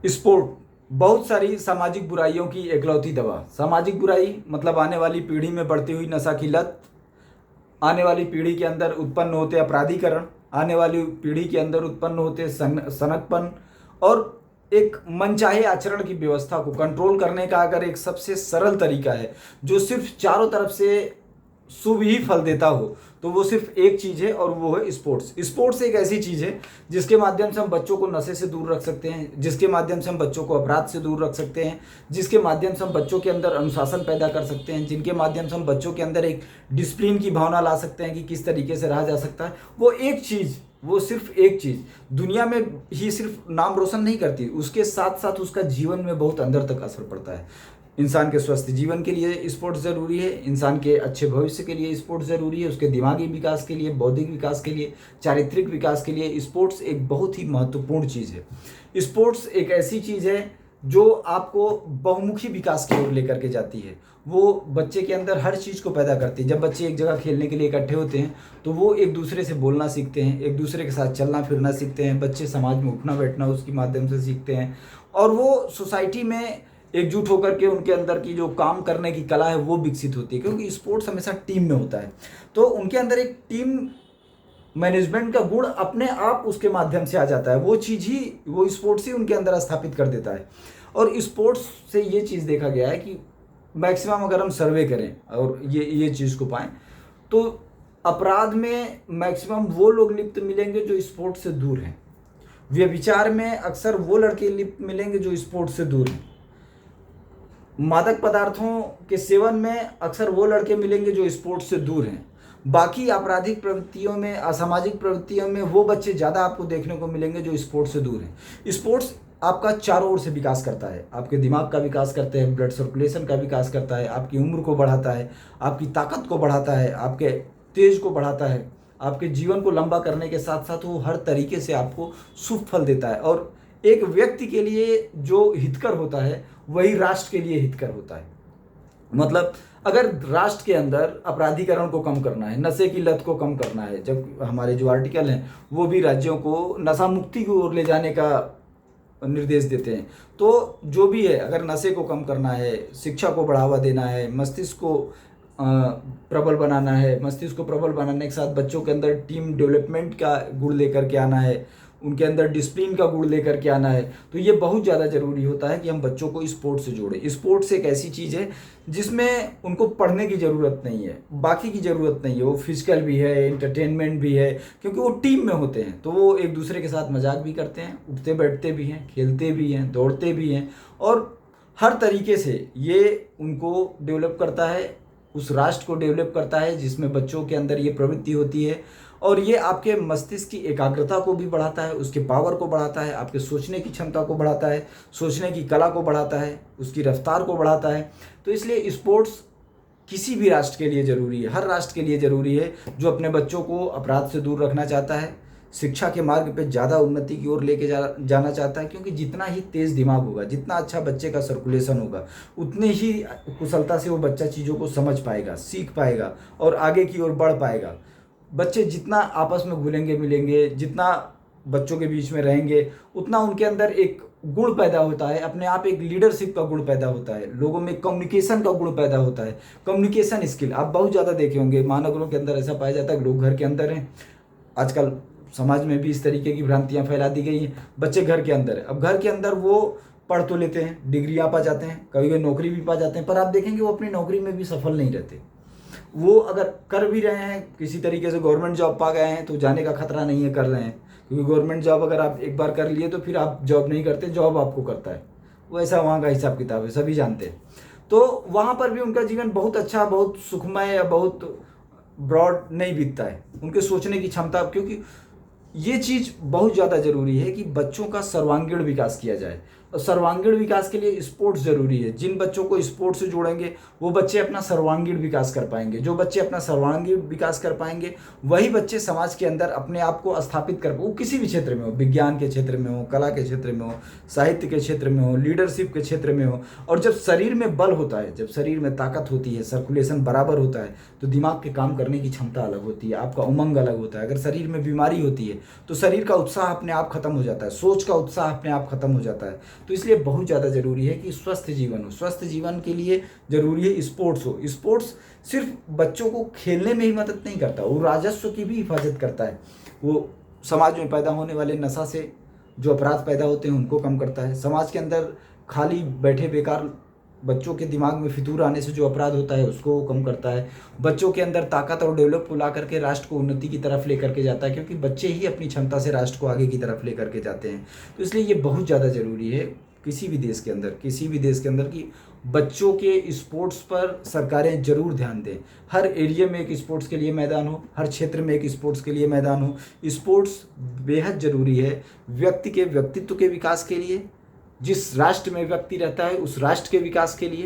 Sport बहुत सारी सामाजिक बुराइयों की एकलौती दवा। सामाजिक बुराई मतलब आने वाली पीढ़ी में बढ़ती हुई नशा की लत, आने वाली पीढ़ी के अंदर उत्पन्न होते अपराधीकरण, आने वाली पीढ़ी के अंदर उत्पन्न होते सनकपन और एक मनचाहे आचरण की व्यवस्था को कंट्रोल करने का अगर एक सबसे सरल तरीका है जो सिर्फ चारों तरफ से शुभ ही फल देता हो तो वो सिर्फ एक चीज है और वो है स्पोर्ट्स। स्पोर्ट्स एक ऐसी चीज है जिसके माध्यम से हम बच्चों को नशे से दूर रख सकते हैं, जिसके माध्यम से हम बच्चों को अपराध से दूर रख सकते हैं, जिसके माध्यम से हम बच्चों के अंदर अनुशासन पैदा कर सकते हैं, जिनके माध्यम से हम बच्चों के अंदर एक डिसिप्लिन की भावना ला सकते हैं कि किस तरीके से रहा जा सकता है। वो एक चीज, वो सिर्फ एक चीज दुनिया में ही सिर्फ नाम रोशन नहीं करती, उसके साथ साथ उसका जीवन में बहुत अंदर तक असर पड़ता है। इंसान के स्वस्थ जीवन के लिए स्पोर्ट्स ज़रूरी है, इंसान के अच्छे भविष्य के लिए स्पोर्ट्स ज़रूरी है, उसके दिमागी विकास के लिए, बौद्धिक विकास के लिए, चारित्रिक विकास के लिए स्पोर्ट्स एक बहुत ही महत्वपूर्ण चीज़ है। स्पोर्ट्स एक ऐसी चीज़ है जो आपको बहुमुखी विकास की ओर लेकर के जाती है। वो बच्चे के अंदर हर चीज़ को पैदा करती है। जब बच्चे एक जगह खेलने के लिए इकट्ठे होते हैं तो वो एक दूसरे से बोलना सीखते हैं, एक दूसरे के साथ चलना फिरना सीखते हैं, बच्चे समाज में उठना बैठना उसके माध्यम से सीखते हैं और वो सोसाइटी में एकजुट होकर के उनके अंदर की जो काम करने की कला है वो विकसित होती है, क्योंकि स्पोर्ट्स हमेशा टीम में होता है। तो उनके अंदर एक टीम मैनेजमेंट का गुण अपने आप उसके माध्यम से आ जाता है। वो चीज़ ही, वो स्पोर्ट्स ही उनके अंदर स्थापित कर देता है। और स्पोर्ट्स से ये चीज़ देखा गया है कि मैक्सिमम अगर हम सर्वे करें और ये चीज़ को पाएँ तो अपराध में मैक्सिमम वो लोग लिप्त मिलेंगे जो स्पोर्ट्स से दूर हैं। व्यभिचार में अक्सर वो लड़के लिप्त मिलेंगे जो स्पोर्ट्स से दूर हैं। मादक पदार्थों के सेवन में अक्सर वो लड़के मिलेंगे जो स्पोर्ट्स से दूर हैं। बाकी आपराधिक प्रवृत्तियों में, असामाजिक प्रवृत्तियों में वो बच्चे ज़्यादा आपको देखने को मिलेंगे जो स्पोर्ट्स से दूर हैं। स्पोर्ट्स आपका चारों ओर से विकास करता है, आपके दिमाग का विकास करते हैं, ब्लड सर्कुलेशन का विकास करता है, आपकी उम्र को बढ़ाता है, आपकी ताकत को बढ़ाता है, आपके तेज को बढ़ाता है, आपके जीवन को लंबा करने के साथ साथ वो हर तरीके से आपको शुभ फल देता है। और एक व्यक्ति के लिए जो हितकर होता है वही राष्ट्र के लिए हितकर होता है। मतलब अगर राष्ट्र के अंदर अपराधीकरण को कम करना है, नशे की लत को कम करना है, जब हमारे जो आर्टिकल हैं वो भी राज्यों को नशा मुक्ति की ओर ले जाने का निर्देश देते हैं। तो जो भी है, अगर नशे को कम करना है, शिक्षा को बढ़ावा देना है, मस्तिष्क को प्रबल बनाना है, मस्तिष्क को प्रबल बनाने के साथ बच्चों के अंदर टीम डेवलपमेंट का गुण लेकर के आना है, उनके अंदर डिसिप्लिन का गुण लेकर के आना है, तो ये बहुत ज़्यादा ज़रूरी होता है कि हम बच्चों को स्पोर्ट्स से जोड़ें। स्पोर्ट्स एक ऐसी चीज़ है जिसमें उनको पढ़ने की ज़रूरत नहीं है, बाकी की ज़रूरत नहीं है। वो फिजिकल भी है, एंटरटेनमेंट भी है, क्योंकि वो टीम में होते हैं तो वो एक दूसरे के साथ मजाक भी करते हैं, उठते बैठते भी हैं, खेलते भी हैं, दौड़ते भी हैं और हर तरीके से ये उनको डेवलप करता है, उस राष्ट्र को डेवलप करता है जिसमें बच्चों के अंदर ये प्रवृत्ति होती है। और ये आपके मस्तिष्क की एकाग्रता को भी बढ़ाता है, उसके पावर को बढ़ाता है, आपके सोचने की क्षमता को बढ़ाता है, सोचने की कला को बढ़ाता है, उसकी रफ्तार को बढ़ाता है। तो इसलिए स्पोर्ट्स किसी भी राष्ट्र के लिए ज़रूरी है, हर राष्ट्र के लिए ज़रूरी है जो अपने बच्चों को अपराध से दूर रखना चाहता है, शिक्षा के मार्ग पे ज़्यादा उन्नति की ओर लेके जाना चाहता है। क्योंकि जितना ही तेज़ दिमाग होगा, जितना अच्छा बच्चे का सर्कुलेशन होगा, उतने ही कुशलता से वो बच्चा चीज़ों को समझ पाएगा, सीख पाएगा और आगे की ओर बढ़ पाएगा। बच्चे जितना आपस में घुलेंगे मिलेंगे, जितना बच्चों के बीच में रहेंगे, उतना उनके अंदर एक गुण पैदा होता है, अपने आप एक लीडरशिप का गुण पैदा होता है, लोगों में कम्युनिकेशन का गुण पैदा होता है। कम्युनिकेशन स्किल आप बहुत ज़्यादा देखे होंगे, महानगरों के अंदर ऐसा पाया जाता है कि लोग घर के अंदर हैं। आजकल समाज में भी इस तरीके की भ्रांतियाँ फैला दी गई हैं। बच्चे घर के अंदर है, अब घर के अंदर वो पढ़ तो लेते हैं, डिग्रियाँ पा जाते हैं, कभी कभी नौकरी भी पा जाते हैं, पर आप देखेंगे वो अपनी नौकरी में भी सफल नहीं रहते। वो अगर कर भी रहे हैं, किसी तरीके से गवर्नमेंट जॉब पा गए हैं तो जाने का खतरा नहीं है, कर रहे हैं। क्योंकि गवर्नमेंट जॉब अगर आप एक बार कर लिए तो फिर आप जॉब नहीं करते, जॉब आपको करता है। वो ऐसा वहाँ का हिसाब किताब है, सभी जानते हैं। तो वहाँ पर भी उनका जीवन बहुत अच्छा, बहुत सुखमय या बहुत ब्रॉड नहीं बीतता है, उनके सोचने की क्षमता। क्योंकि ये चीज़ बहुत ज़्यादा ज़रूरी है कि बच्चों का सर्वांगीण विकास किया जाए, और सर्वांगीण विकास के लिए स्पोर्ट्स ज़रूरी है। जिन बच्चों को स्पोर्ट्स से जोड़ेंगे वो बच्चे अपना सर्वांगीण विकास कर पाएंगे। जो बच्चे अपना सर्वांगीण विकास कर पाएंगे वही बच्चे समाज के अंदर अपने आप को स्थापित कर, वो किसी भी क्षेत्र में हो, विज्ञान के क्षेत्र में हो, कला के क्षेत्र में हो, साहित्य के क्षेत्र में हो, लीडरशिप के क्षेत्र में हो। और जब शरीर में बल होता है, जब शरीर में ताकत होती है, सर्कुलेशन बराबर होता है, तो दिमाग के काम करने की क्षमता अलग होती है, आपका उमंग अलग होता है। अगर शरीर में बीमारी होती है तो शरीर का उत्साह अपने आप खत्म हो जाता है, सोच का उत्साह अपने आप खत्म हो जाता है। तो इसलिए बहुत ज़्यादा ज़रूरी है कि स्वस्थ जीवन हो। स्वस्थ जीवन के लिए ज़रूरी है स्पोर्ट्स हो। स्पोर्ट्स सिर्फ बच्चों को खेलने में ही मदद नहीं करता, वो राजस्व की भी हिफाजत करता है। वो समाज में पैदा होने वाले नशा से जो अपराध पैदा होते हैं उनको कम करता है। समाज के अंदर खाली बैठे बेकार बच्चों के दिमाग में फितूर आने से जो अपराध होता है उसको कम करता है। बच्चों के अंदर ताकत और डेवलप को ला करके राष्ट्र को उन्नति की तरफ लेकर के जाता है, क्योंकि बच्चे ही अपनी क्षमता से राष्ट्र को आगे की तरफ लेकर के जाते हैं। तो इसलिए ये बहुत ज़्यादा ज़रूरी है किसी भी देश के अंदर कि बच्चों के स्पोर्ट्स पर सरकारें जरूर ध्यान दें। हर एरिया में एक स्पोर्ट्स के लिए मैदान हो, हर क्षेत्र में एक स्पोर्ट्स के लिए मैदान हो। स्पोर्ट्स बेहद ज़रूरी है व्यक्ति के व्यक्तित्व के विकास के लिए, जिस राष्ट्र में व्यक्ति रहता है उस राष्ट्र के विकास के लिए।